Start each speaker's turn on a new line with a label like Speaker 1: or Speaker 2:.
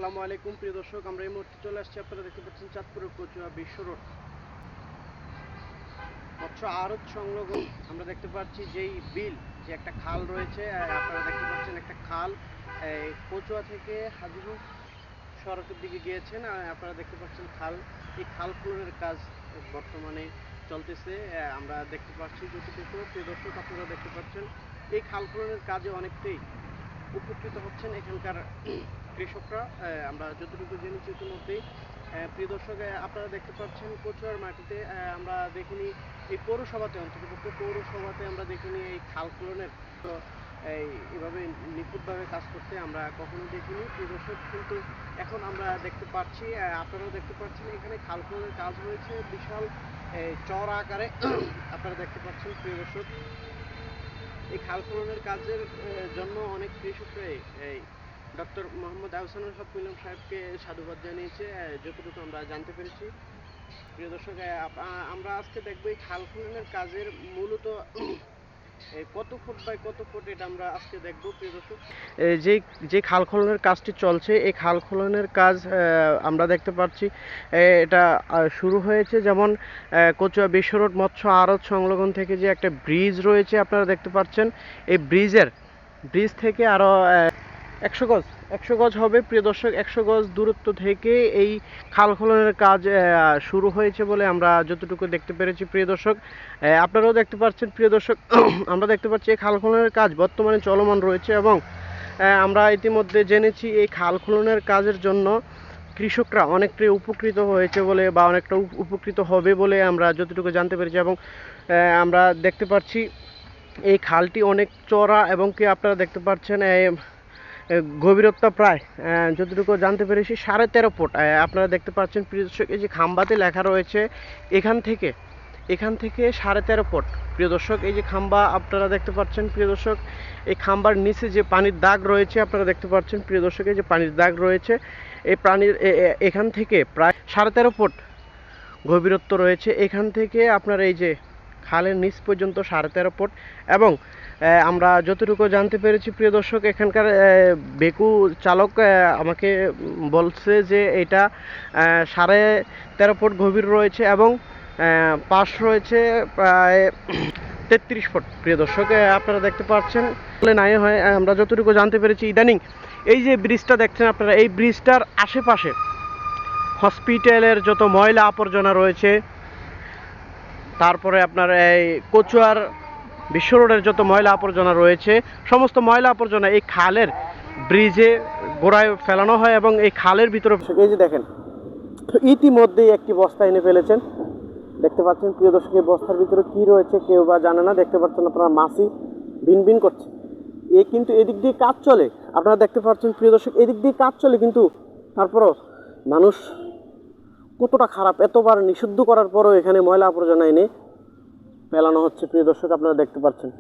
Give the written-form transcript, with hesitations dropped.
Speaker 1: আসসালামু আলাইকুম প্রিয় দর্শক, আমরা এই মুহূর্তে চলে আসছি। আপনারা দেখতে পাচ্ছেন চাঁদপুরের কচুয়া বিশ্ব রোড মৎস্য আড়ত সংলগ্ন আমরা দেখতে পাচ্ছি যেই বিল, যে একটা খাল রয়েছে। আপনারা দেখতে পাচ্ছেন একটা খাল কচুয়া থেকে হাজিপুর সড়কের দিকে গিয়েছেন। আপনারা দেখতে পাচ্ছেন খাল, এই খাল খননের কাজ বর্তমানে চলতেছে। আমরা দেখতে পাচ্ছি যতটুকু প্রিয় দর্শক আপনারা দেখতে পাচ্ছেন, এই খাল খননের কাজে অনেকটাই উপকৃত হচ্ছেন এখানকার কৃষকরা। আমরা যতটুকু জেনেছি ইতিমধ্যেই প্রিয় দর্শক আপনারা দেখতে পাচ্ছেন কচুয়ার মাটিতে আমরা দেখিনি এই পৌরসভাতে, অন্ততপক্ষে পৌরসভাতে আমরা দেখিনি এই খাল খননের এইভাবে নিখুঁতভাবে কাজ করতে আমরা কখনো দেখিনি প্রিয় দর্শক। কিন্তু এখন আমরা দেখতে পাচ্ছি, আপনারাও দেখতে পাচ্ছেন এখানে খাল খননের কাজ হয়েছে বিশাল চওড়া আকারে। আপনারা দেখতে পাচ্ছেন প্রিয় দর্শক, এই খাল খননের কাজের জন্য অনেক কৃষকরাই এই ডক্টর মোহাম্মদ আহসানুল হক মিলন সাহেবকে সাধুবাদ জানিয়েছে, যতটুকু আমরা জানতে পেরেছি। প্রিয় দর্শক, আমরা আজকে দেখবো এই খাল খননের কাজের মূলত কত ফুট বাই কত ফুট, এটা আমরা আজকে দেখবো প্রিয় দর্শক। যে যে খাল খননের কাজটি চলছে, এই খাল খননের কাজ আমরা দেখতে পাচ্ছি এটা শুরু হয়েছে। যেমন কচুয়া বিশ্ব রোড মৎস্য আড়ত সংলগ্ন থেকে যে একটা ব্রিজ রয়েছে আপনারা দেখতে পাচ্ছেন, এই ব্রিজ থেকে আরও 100 গজ হবে প্রিয় দর্শক। 100 গজ দূরত্ব থেকে এই খাল খননের কাজ শুরু হয়েছে বলে আমরা যতটুকু দেখতে পেরেছি প্রিয় দর্শক। আপনারাও দেখতে পাচ্ছেন প্রিয় দর্শক, আমরা দেখতে পাচ্ছি এই খাল খননের কাজ বর্তমানে চলমান রয়েছে এবং আমরা ইতিমধ্যে জেনেছি এই খাল খননের কাজের জন্য কৃষকরা অনেকটাই উপকৃত হয়েছে বলে বা অনেকটা উপকৃত হবে বলে আমরা যতটুকু জানতে পেরেছি। এবং আমরা দেখতে পাচ্ছি এই খালটি অনেক চওড়া এবং কি আপনারা দেখতে পাচ্ছেন গভীরতা প্রায় যতটুকু জানতে পেরেছি 13.5 ফুট। আপনারা দেখতে পাচ্ছেন প্রিয় দর্শক, এই যে খাম্বাতে লেখা রয়েছে এখান থেকে 13.5 ফুট প্রিয় দর্শক। এই যে খাম্বা আপনারা দেখতে পাচ্ছেন প্রিয় দর্শক, এই খাম্বার নিচে যে পানির দাগ রয়েছে আপনারা দেখতে পাচ্ছেন প্রিয় দর্শক, এই যে পানির দাগ রয়েছে, এই পানির এখান থেকে প্রায় 13.5 ফুট গভীরত্ব রয়েছে। এখান থেকে আপনার এই যে খালের নিচ পর্যন্ত 13.5 ফুট। এবং আমরা যতটুকু জানতে পেরেছি প্রিয় দর্শক, এখানকার বেকু চালক আমাকে বলছে যে এটা 13.5 ফুট গভীর রয়েছে এবং পাশ রয়েছে প্রায় 33 ফুট প্রিয় দর্শক। আপনারা দেখতে পাচ্ছেন নাই হয়, আমরা যতটুকু জানতে পেরেছি ইদানিং এই যে ব্রিজটা দেখছেন আপনারা, এই ব্রিজটার আশেপাশে হসপিটালের যত ময়লা আবর্জনা রয়েছে, তারপরে আপনার এই কচুয়ার বিশ্ব রোডের যত ময়লা আবর্জনা রয়েছে, সমস্ত ময়লা আবর্জনা এই খালের ব্রিজে গোড়ায় ফেলানো হয় এবং এই খালের ভিতরে এই যে দেখেন ইতিমধ্যেই একটি বস্তা এনে ফেলেছেন। দেখতে পাচ্ছেন প্রিয় দর্শক, এই বস্তার ভিতরে কি রয়েছে কেউ বা জানে না। দেখতে পাচ্ছেন আপনারা মাছি বিন করছে। কিন্তু এদিক দিয়ে কাজ চলে, আপনারা দেখতে পাচ্ছেন প্রিয় দর্শক, এদিক দিয়ে কাজ চলে, কিন্তু তারপরও মানুষ কতটা খারাপ, এতবার নিষিদ্ধ করার পরও এখানে ময়লা আবর্জনা এনে ফেলানো হচ্ছে প্রিয় দর্শক, আপনারা দেখতে পাচ্ছেন।